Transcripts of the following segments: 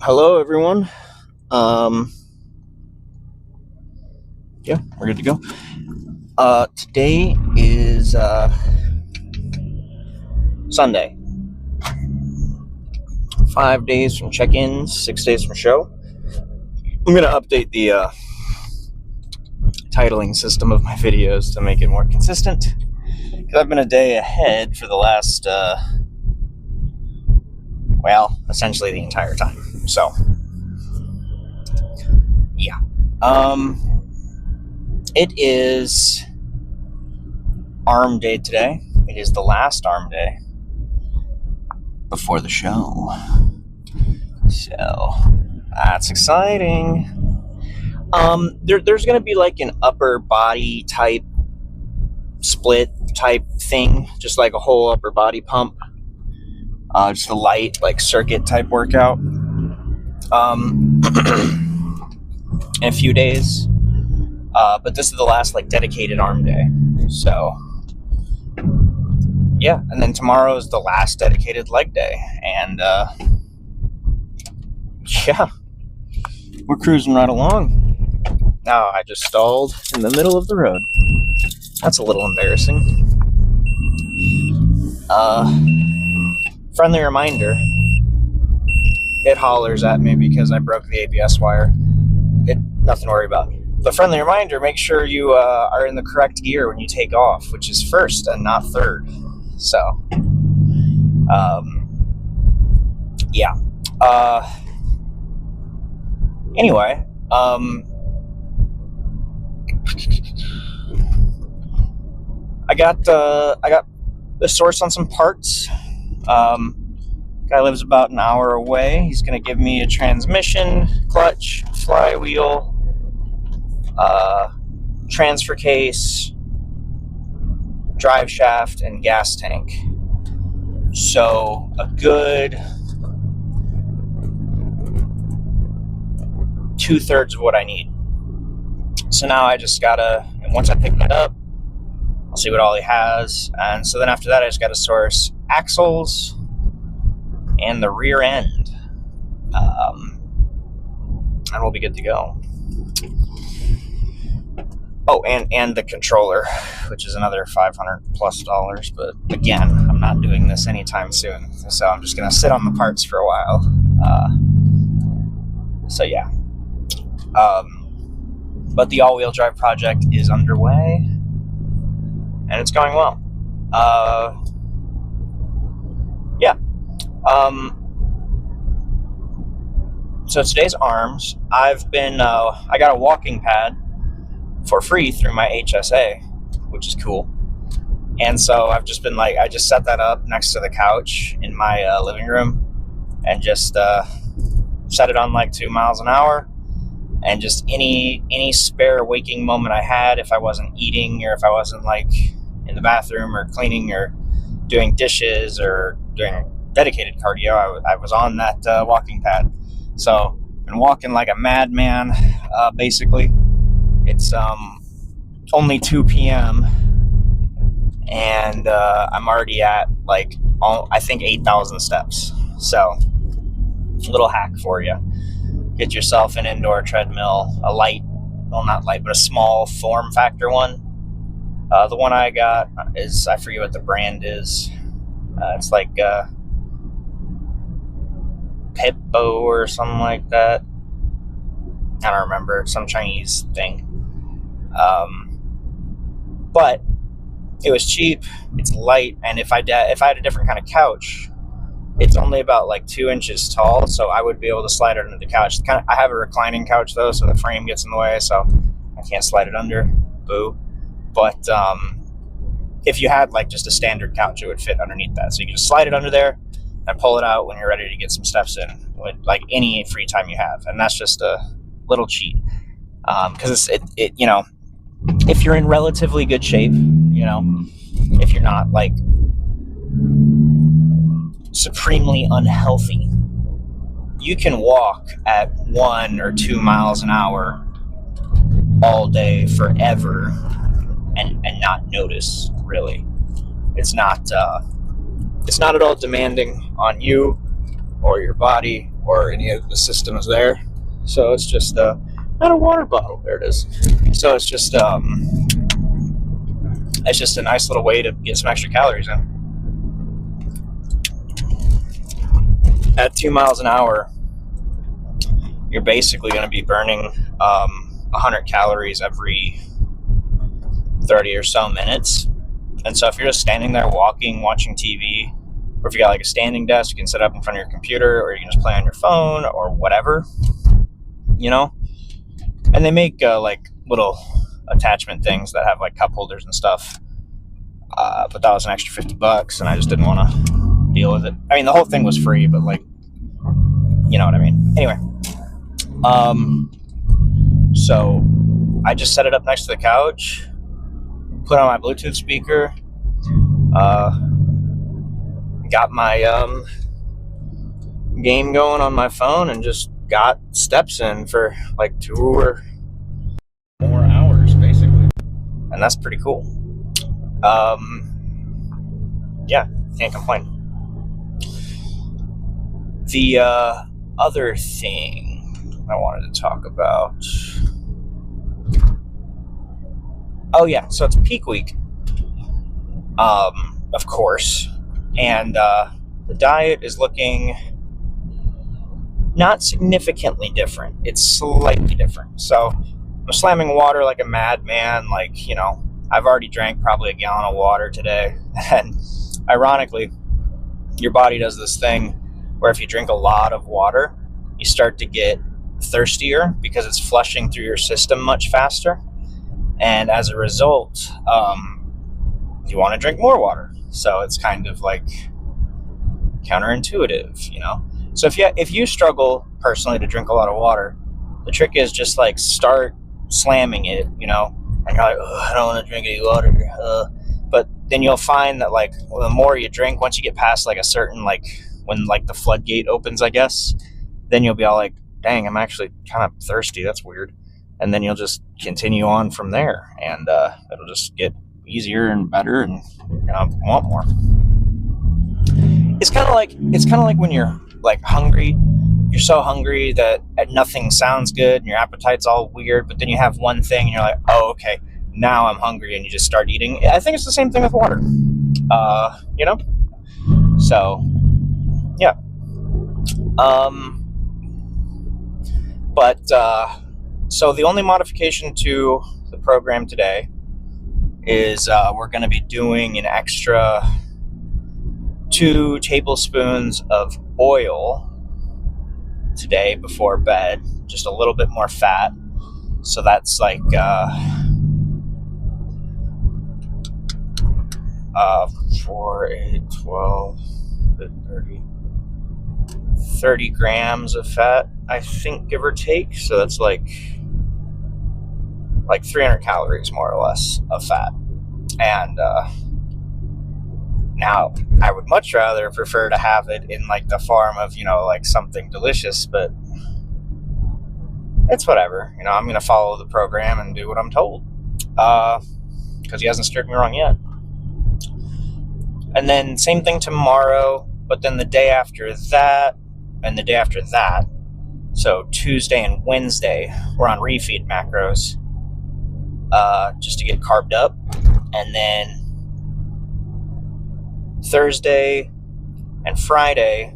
Hello, everyone. Um, yeah, we're good to go. Today is Sunday. 5 days from check-ins, 6 days from show. I'm gonna update the titling system of my videos to make it more consistent. Because I've been a day ahead for the last, essentially the entire time. So, yeah. It is ARM Day today. It is the last ARM Day before the show. So, that's exciting. There's going to be like an upper body type split type thing, just like a whole upper body pump. Just a light, like circuit type workout. In a few days. But this is the last like dedicated ARM Day. So, yeah. And then tomorrow is the last dedicated leg day. And, yeah. We're cruising right along. Now I just stalled in the middle of the road. That's a little embarrassing. Friendly reminder. It hollers at me because I broke the ABS wire. Nothing to worry about. But friendly reminder, make sure you are in the correct gear when you take off, which is first and not third. So, yeah. Anyway, I got the source on some parts. Guy lives about an hour away. He's going to give me a transmission, clutch, flywheel, transfer case, drive shaft, and gas tank. So a good 2/3 of what I need. So now I just gotta, once I pick that up, I'll see what all he has. And so then after that, I just gotta source axles and the rear end. And we'll be good to go. Oh, and the controller, which is another $500+. But again, I'm not doing this anytime soon. So I'm just gonna sit on the parts for a while. So yeah. But the all-wheel drive project is underway, and it's going well. Yeah. So today's ARMS. I got a walking pad for free through my HSA, which is cool. And so I've just been I just set that up next to the couch in my living room, and just set it on like 2 miles an hour. And just any spare waking moment I had, if I wasn't eating or if I wasn't like in the bathroom or cleaning or doing dishes or doing dedicated cardio, I was on that walking pad. So I've been walking like a madman, basically. It's only 2 p.m. and I'm already at I think 8,000 steps. So a little hack for you. Get yourself an indoor treadmill, a small form factor one. The one I got is, I forget what the brand is. It's like Pippo or something like that. I don't remember, some Chinese thing. But it was cheap, it's light, and if I had a different kind of couch, it's only about 2 inches tall, so I would be able to slide it under the couch. I have a reclining couch though, so the frame gets in the way, so I can't slide it under. Boo. But if you had just a standard couch, it would fit underneath that. So you can just slide it under there and pull it out when you're ready to get some steps in, with any free time you have. And that's just a little cheat, because if you're in relatively good shape, if you're not supremely unhealthy, you can walk at 1 or 2 miles an hour all day forever and not notice. Really, it's not at all demanding on you or your body or any of the systems there. So it's just not a water bottle. There it is. So it's just a nice little way to get some extra calories in. At 2 miles an hour, you're basically going to be burning 100 calories every 30 or so minutes. And so if you're just standing there walking, watching TV, or if you got like a standing desk, you can sit up in front of your computer, or you can just play on your phone or whatever, you know. And they make like little attachment things that have like cup holders and stuff. But that was an extra $50, and I just didn't want to deal with it. I mean, the whole thing was free, but like, you know what I mean. Anyway, so I just set it up next to the couch, put on my Bluetooth speaker, got my game going on my phone, and just got steps in for like 2 or more hours, basically. And that's pretty cool. Yeah, can't complain. The other thing I wanted to talk about. Oh yeah, so it's peak week, of course, and the diet is looking not significantly different. It's slightly different. So I'm slamming water like a madman. Like, you know, I've already drank probably a gallon of water today, and ironically, your body does this thing where if you drink a lot of water, you start to get thirstier because it's flushing through your system much faster. And as a result, you want to drink more water. So it's kind of like counterintuitive, you know? So if you struggle personally to drink a lot of water, the trick is just like start slamming it, you know? And you're like, I don't want to drink any water. But then you'll find that like the more you drink, once you get past like a certain, like when like the floodgate opens, I guess, then you'll be all like, dang, I'm actually kind of thirsty. That's weird. And then you'll just continue on from there, and it'll just get easier and better, and you're gonna want more. It's kind of like when you're like hungry. You're so hungry that nothing sounds good, and your appetite's all weird. But then you have one thing, and you're like, oh, okay, now I'm hungry, and you just start eating. I think it's the same thing with water. You know. So, yeah. So the only modification to the program today is we're going to be doing an extra 2 tablespoons of oil today before bed, just a little bit more fat. So that's like 4, 8, 12, 30 grams of fat, I think, give or take. So that's like 300 calories more or less of fat. And now I would much rather prefer to have it in like the form of, you know, like something delicious, but it's whatever. You know, I'm going to follow the program and do what I'm told, because he hasn't steered me wrong yet. And then same thing tomorrow, but then the day after that and the day after that, so Tuesday and Wednesday, we're on refeed macros, just to get carved up. And then Thursday and Friday,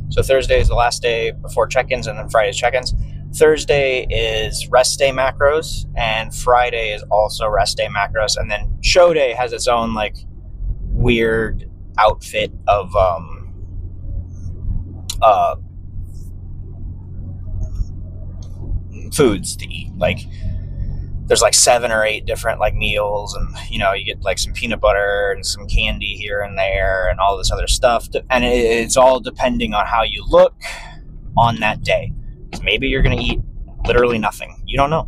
so Thursday is the last day before check-ins, and then Friday is check-ins. Thursday is rest day macros, and Friday is also rest day macros. And then show day has its own like weird outfit of foods to eat. Like there's like 7 or 8 different like meals, and you know, you get like some peanut butter and some candy here and there and all this other stuff, and it's all depending on how you look on that day. So maybe you're gonna eat literally nothing, you don't know.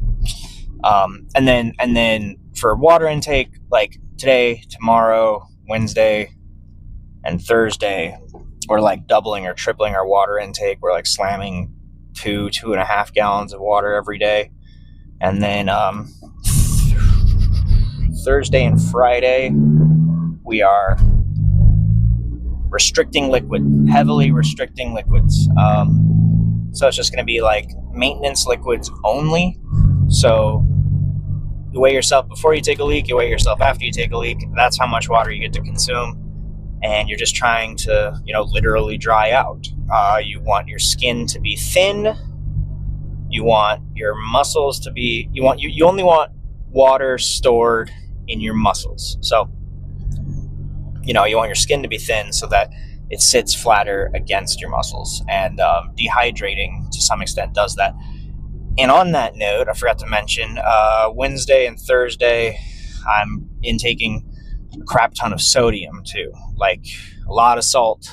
And then for water intake, like today, tomorrow, Wednesday, and Thursday, we're like doubling or tripling our water intake. We're like slamming 2.5 gallons of water every day. And then Thursday and Friday, we are restricting liquid, heavily restricting liquids. So it's just going to be like maintenance liquids only. So you weigh yourself before you take a leak, you weigh yourself after you take a leak. That's how much water you get to consume. And you're just trying to, literally dry out. You want your skin to be thin. You want your muscles to be, you only want water stored in your muscles. So, you want your skin to be thin so that it sits flatter against your muscles. And dehydrating to some extent does that. And on that note, I forgot to mention, Wednesday and Thursday, I'm intaking a crap ton of sodium too, like a lot of salt,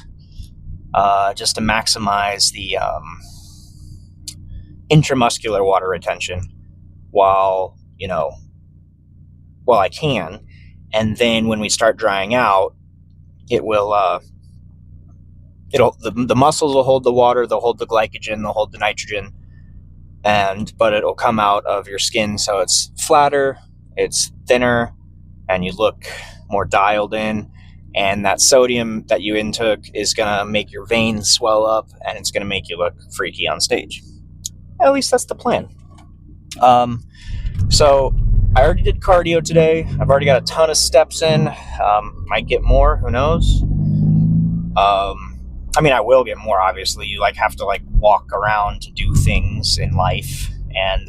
just to maximize the intramuscular water retention while I can. And then when we start drying out, it will the muscles will hold the water, they'll hold the glycogen, they'll hold the nitrogen, but it'll come out of your skin, so it's flatter, it's thinner, and you look more dialed in. And that sodium that you intook is gonna make your veins swell up, and it's gonna make you look freaky on stage. At least that's the plan. So I already did cardio today. I've already got a ton of steps in. Might get more, who knows? I will get more, obviously. You have to walk around to do things in life. And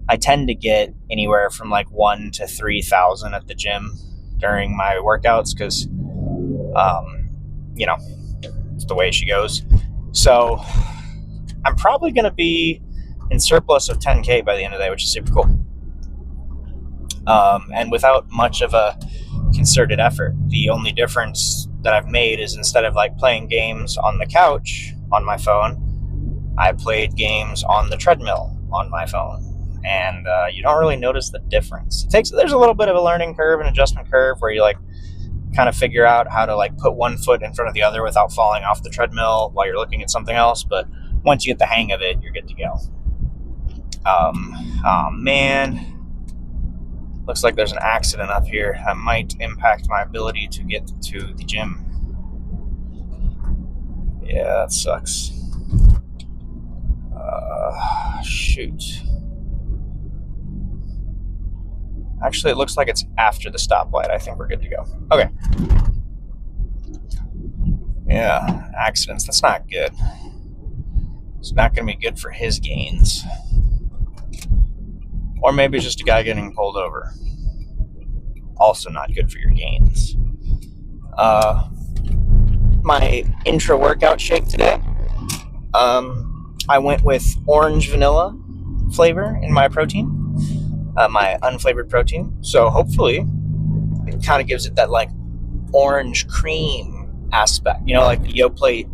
I tend to get anywhere from 1,000 to 3,000 at the gym during my workouts because, it's the way she goes. So I'm probably going to be in surplus of 10K by the end of the day, which is super cool. And without much of a concerted effort. The only difference that I've made is instead of playing games on the couch on my phone, I played games on the treadmill on my phone. And you don't really notice the difference. There's a little bit of a learning curve, an adjustment curve, where you kind of figure out how to put one foot in front of the other without falling off the treadmill while you're looking at something else. But once you get the hang of it, you're good to go. Oh man. Looks like there's an accident up here that might impact my ability to get to the gym. Yeah, that sucks. Shoot. Actually, it looks like it's after the stoplight. I think we're good to go. Okay. Yeah, accidents. That's not good. It's not going to be good for his gains. Or maybe it's just a guy getting pulled over. Also not good for your gains. My intra-workout shake today, I went with orange vanilla flavor in my protein, my unflavored protein. So hopefully it kind of gives it that orange cream aspect, like Yoplait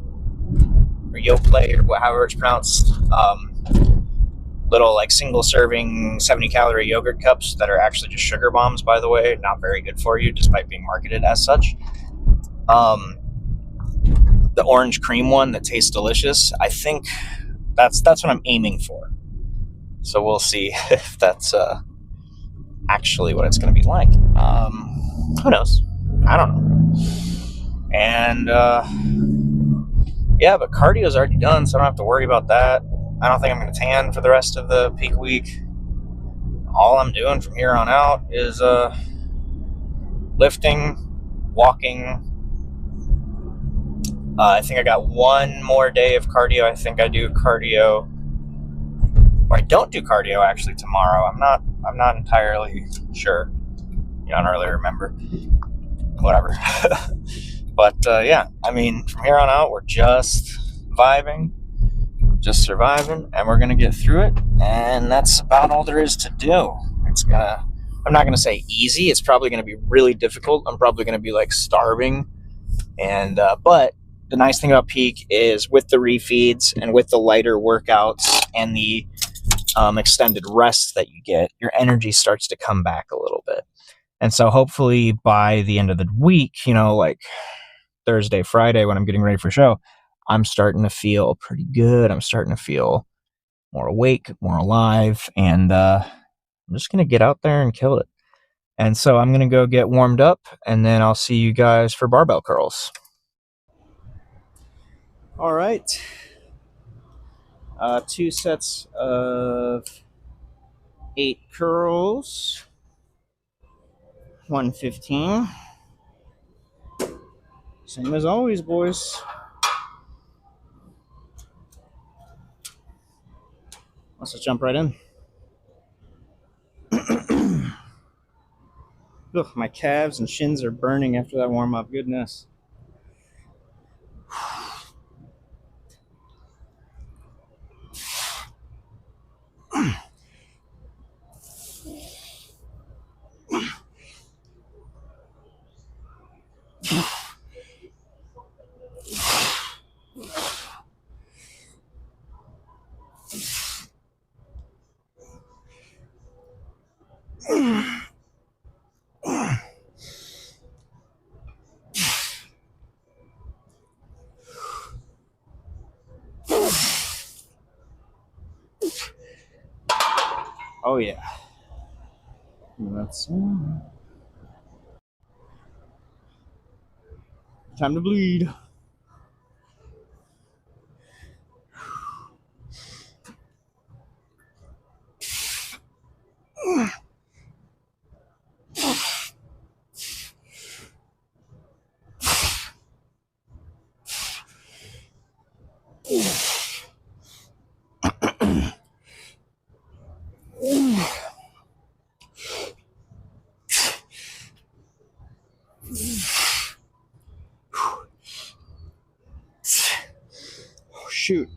or Yoplait or however it's pronounced. Little single serving 70 calorie yogurt cups that are actually just sugar bombs, by the way, not very good for you despite being marketed as such. The orange cream one that tastes delicious, I think that's what I'm aiming for. So we'll see if that's actually what it's going to be like. Who knows? I don't know. And but cardio's already done, so I don't have to worry about that. I don't think I'm going to tan for the rest of the peak week. All I'm doing from here on out is lifting, walking. I think I got one more day of cardio. I think I do cardio, or I don't do cardio actually tomorrow. I'm not entirely sure. I don't really remember. Whatever. But from here on out, we're just vibing. Just surviving, and we're gonna get through it, and that's about all there is to do. I'm not gonna say easy. It's probably gonna be really difficult. I'm probably gonna be starving, and but the nice thing about peak is with the refeeds and with the lighter workouts and the extended rest that you get, your energy starts to come back a little bit. And so hopefully by the end of the week, Thursday, Friday, when I'm getting ready for show, I'm starting to feel pretty good. I'm starting to feel more awake, more alive, and I'm just going to get out there and kill it. And so I'm going to go get warmed up, and then I'll see you guys for barbell curls. All right. 2 sets of 8 curls. 115. Same as always, boys. Let's jump right in. Ugh, my calves and shins are burning after that warm up. Goodness. Oh yeah. That's time to bleed. Shoot.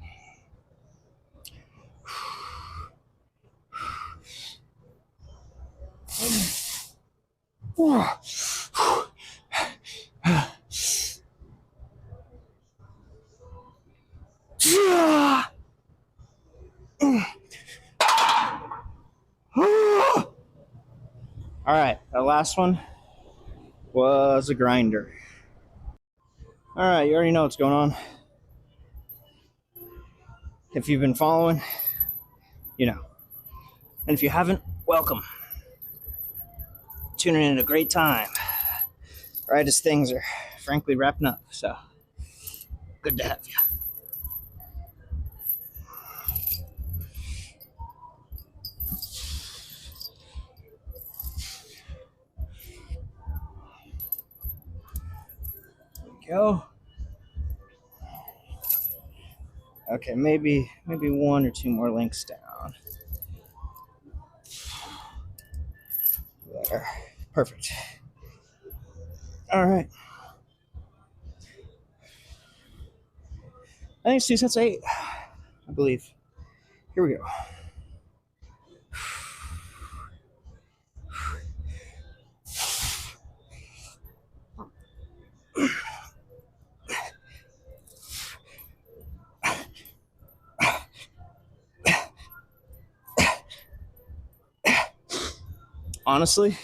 All right, that last one was a grinder. All right, you already know what's going on. If you've been following, you know. And if you haven't, welcome. Tuning in at a great time, right as things are frankly wrapping up. So, good to have you. There we go. Okay, maybe 1 or 2 more links down. There. Perfect. All right. I think it's 2 sets of 8, I believe. Here we go. Honestly,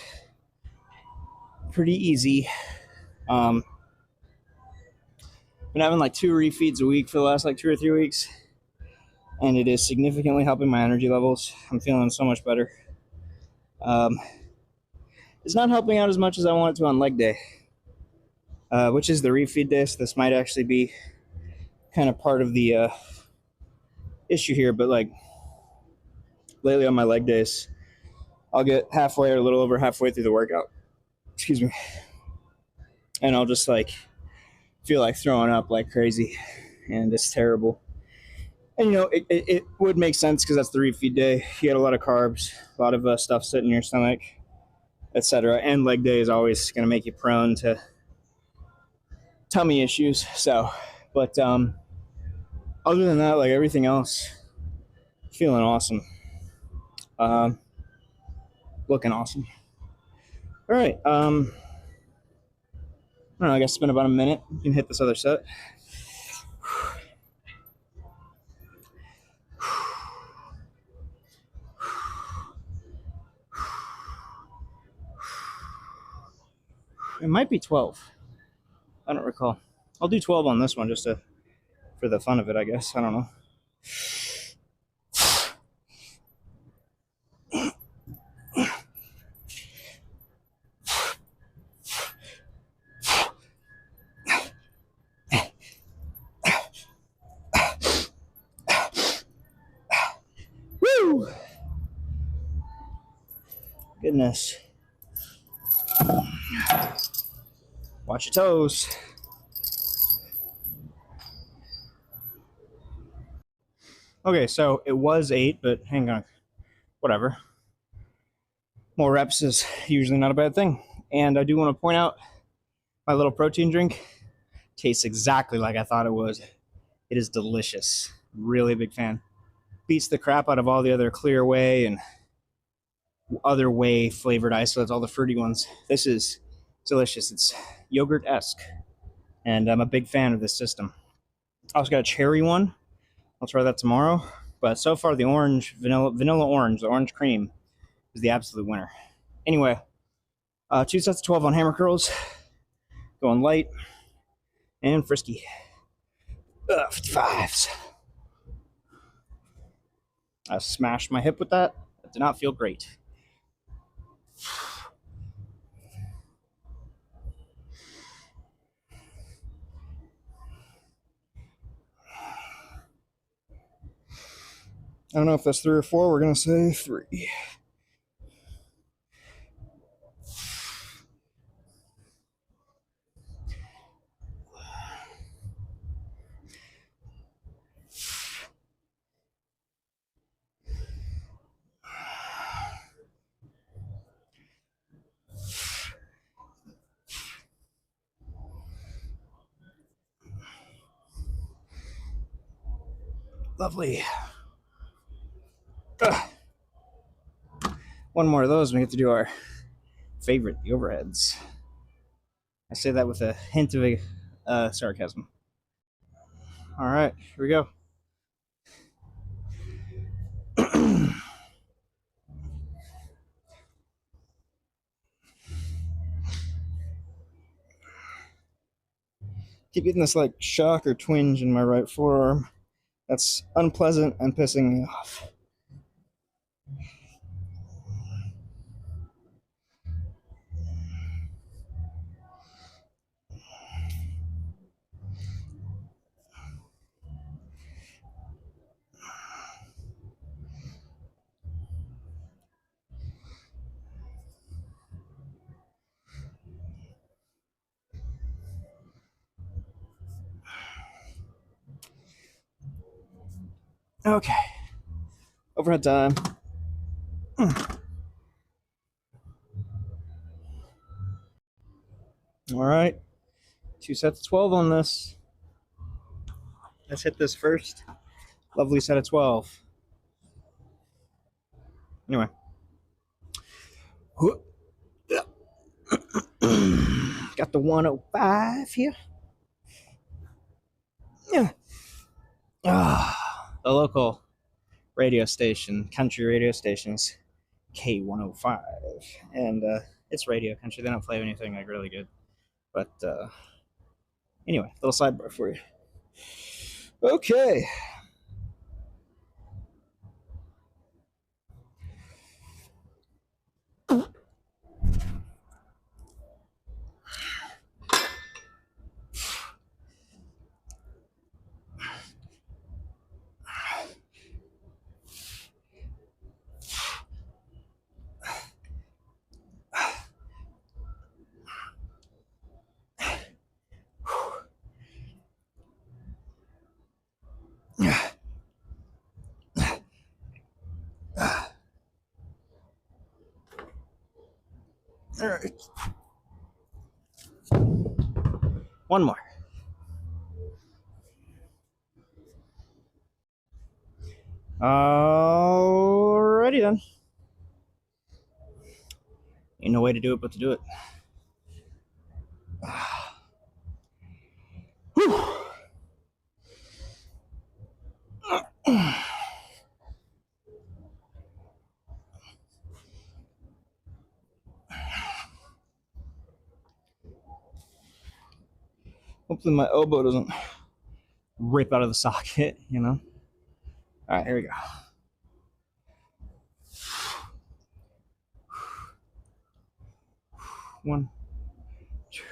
pretty easy. Been having like 2 refeeds a week for the last like 2 or 3 weeks, and it is significantly helping my energy levels. I'm feeling so much better. It's not helping out as much as I want it to on leg day, which is the refeed day. So this might actually be kind of part of the issue here. But like lately on my leg days, I'll get halfway or a little over halfway through the workout. Excuse me. And I'll just like feel like throwing up like crazy, and it's terrible. And you know, it would make sense because that's the refeed day. You get a lot of carbs, a lot of stuff sitting in your stomach, etc. And leg day is always going to make you prone to tummy issues. So, but other than that, like everything else, feeling awesome. Looking awesome. All right. I don't know. I guess it's been about a minute. You can hit this other set. It might be 12. I don't recall. I'll do 12 on this one just for the fun of it, I guess. I don't know. Woo! Goodness. Watch your toes. Okay, so it was 8, but hang on. Whatever. More reps is usually not a bad thing. And I do want to point out my little protein drink tastes exactly like I thought it would. It is delicious. Really a big fan. Beats the crap out of all the other Clear Whey and other whey flavored isolates, all the fruity ones. This is delicious. It's yogurt-esque. And I'm a big fan of this system. I also got a cherry one. I'll try that tomorrow. But so far, the orange, vanilla orange, the orange cream is the absolute winner. Anyway, 2 sets of 12 on hammer curls. Going light and frisky. 55s. I smashed my hip with that. It did not feel great. I don't know if that's 3 or 4. We're going to say 3. Lovely. One more of those, and we get to do our favorite, the overheads. I say that with a hint of sarcasm. All right, here we go. Keep getting this like shock or twinge in my right forearm. That's unpleasant and pissing me off. Okay. Overhead time. All right. 2 sets of 12 on this. Let's hit this first. Lovely set of 12. Anyway. Got the 105 here. Yeah. The local radio station, country radio stations, K105. And it's radio country. They don't play anything like really good. But anyway, little sidebar for you. Okay. All right. One more. Alrighty then. Ain't no way to do it but to do it. Hopefully my elbow doesn't rip out of the socket, you know? All right, here we go. One, two.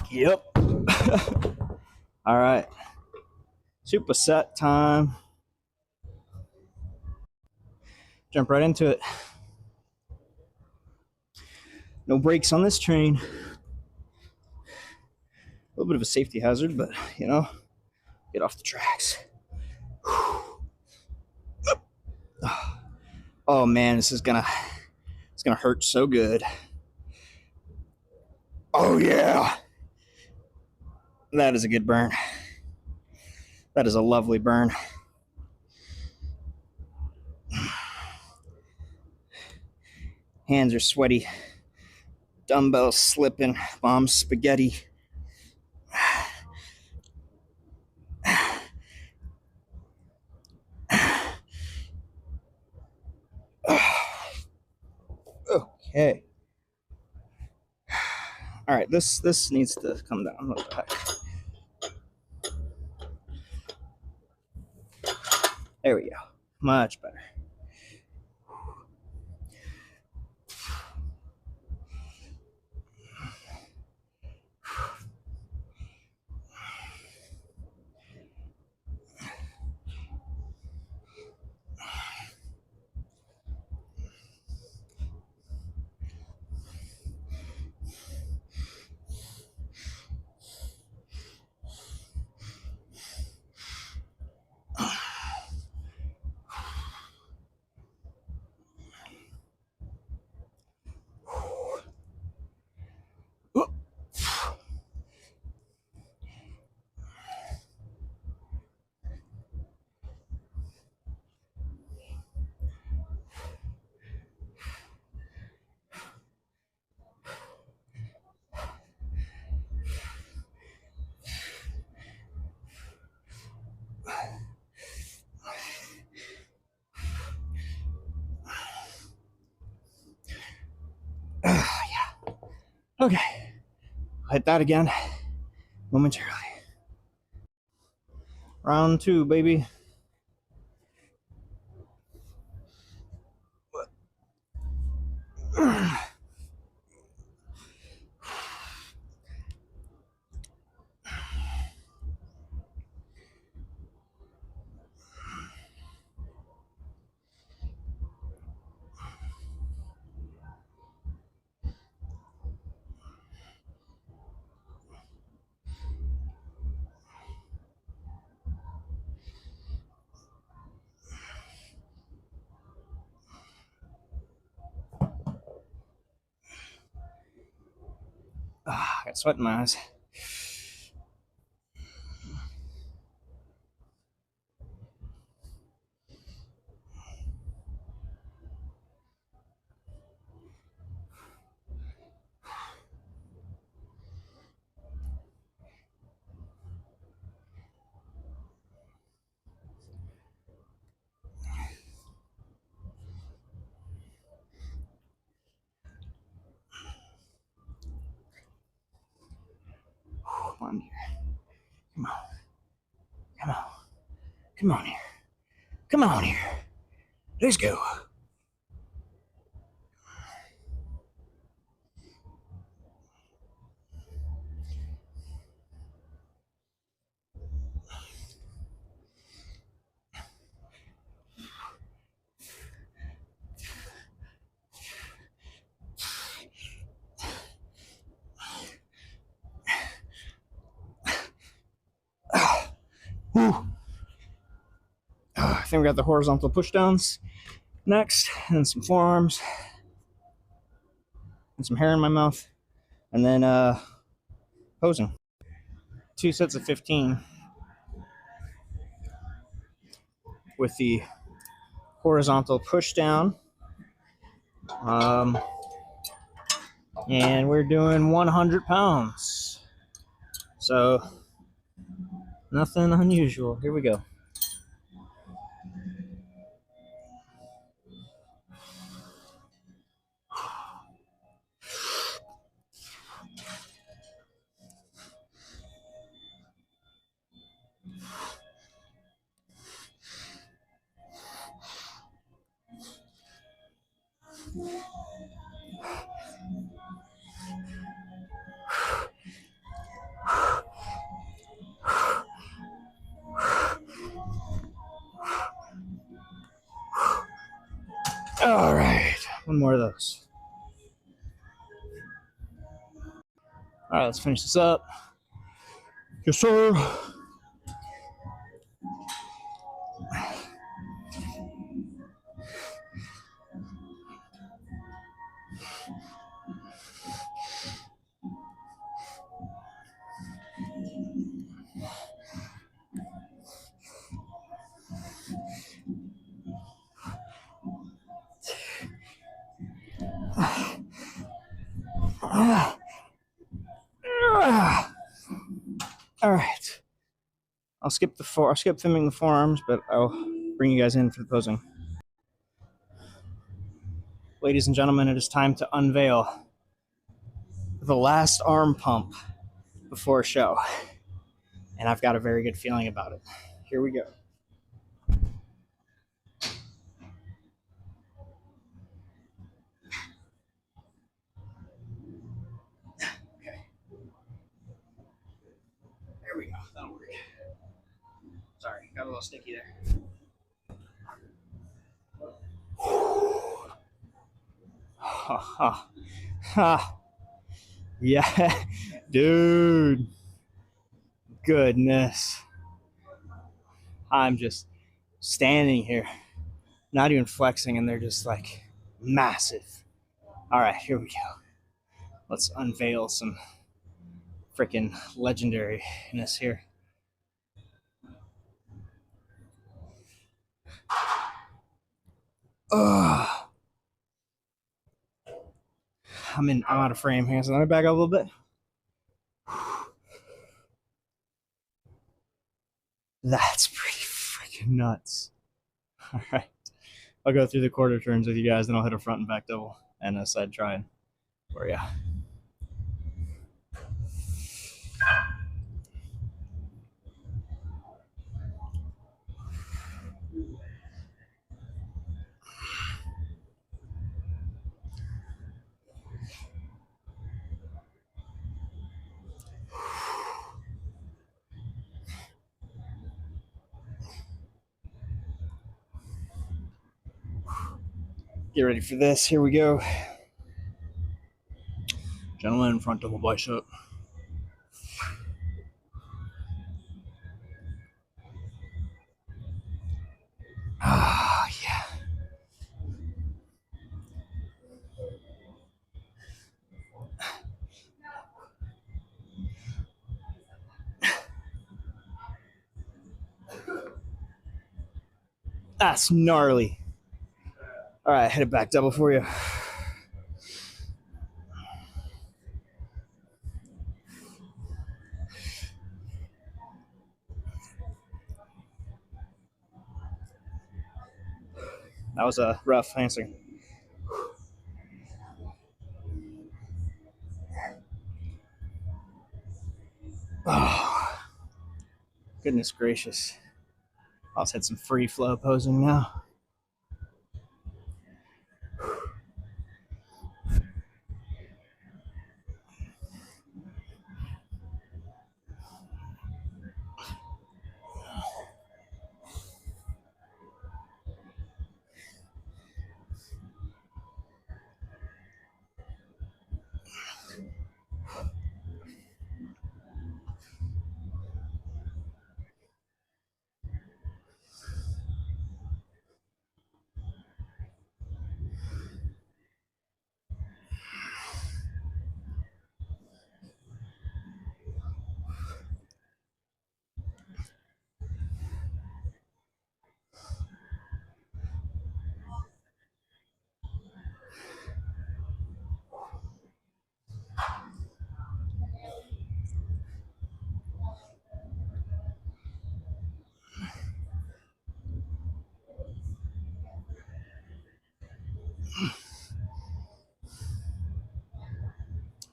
Yep. All right. Superset time. Jump right into it. No brakes on this train. A little bit of a safety hazard, but you know, get off the tracks. Oh man, it's gonna hurt so good. Oh yeah. That is a good burn. That is a lovely burn. Hands are sweaty. Dumbbells slipping. Mom's spaghetti. Okay. All right, this needs to come down. What the heck? There we go. Much better. Yeah. Okay. Hit that again momentarily. Round 2, baby. I got sweat in my eyes. Come on here. Come on. Come on. Come on here. Come on here. Let's go. I think we got the horizontal pushdowns next, and some forearms, and some hair in my mouth, and then posing. 2 sets of 15 with the horizontal pushdown. And we're doing 100 pounds. So, nothing unusual. Here we go. All right, one more of those. All right, let's finish this up. Yes, sir. All right. I'll skip filming the forearms, but I'll bring you guys in for the posing. Ladies and gentlemen, it is time to unveil the last arm pump before a show. And I've got a very good feeling about it. Here we go. Okay. There we go. That'll work. Sorry, got a little sticky there. Ha ha. Ha. Yeah. Dude. Goodness. I'm just standing here, not even flexing, and they're just like massive. All right, here we go. Let's unveil some freaking legendariness here. Ugh. I'm out of frame here, so let me back up a little bit. That's pretty freaking nuts. All right. I'll go through the quarter turns with you guys, then I'll hit a front and back double and a side try for you. Get ready for this. Here we go. Gentlemen, front double bicep. Ah, yeah. That's gnarly. All right, hit it back double for you. That was a rough answer. Oh, goodness gracious. I'll just hit some free flow posing now.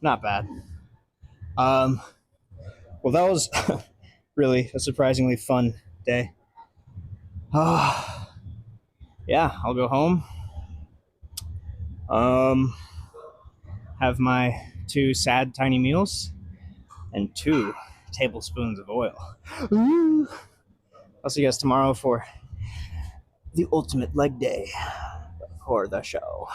Not bad. Well, that was really a surprisingly fun day. Yeah, I'll go home. Have my 2 sad tiny meals and 2 tablespoons of oil. Ooh. I'll see you guys tomorrow for the ultimate leg day. record the show.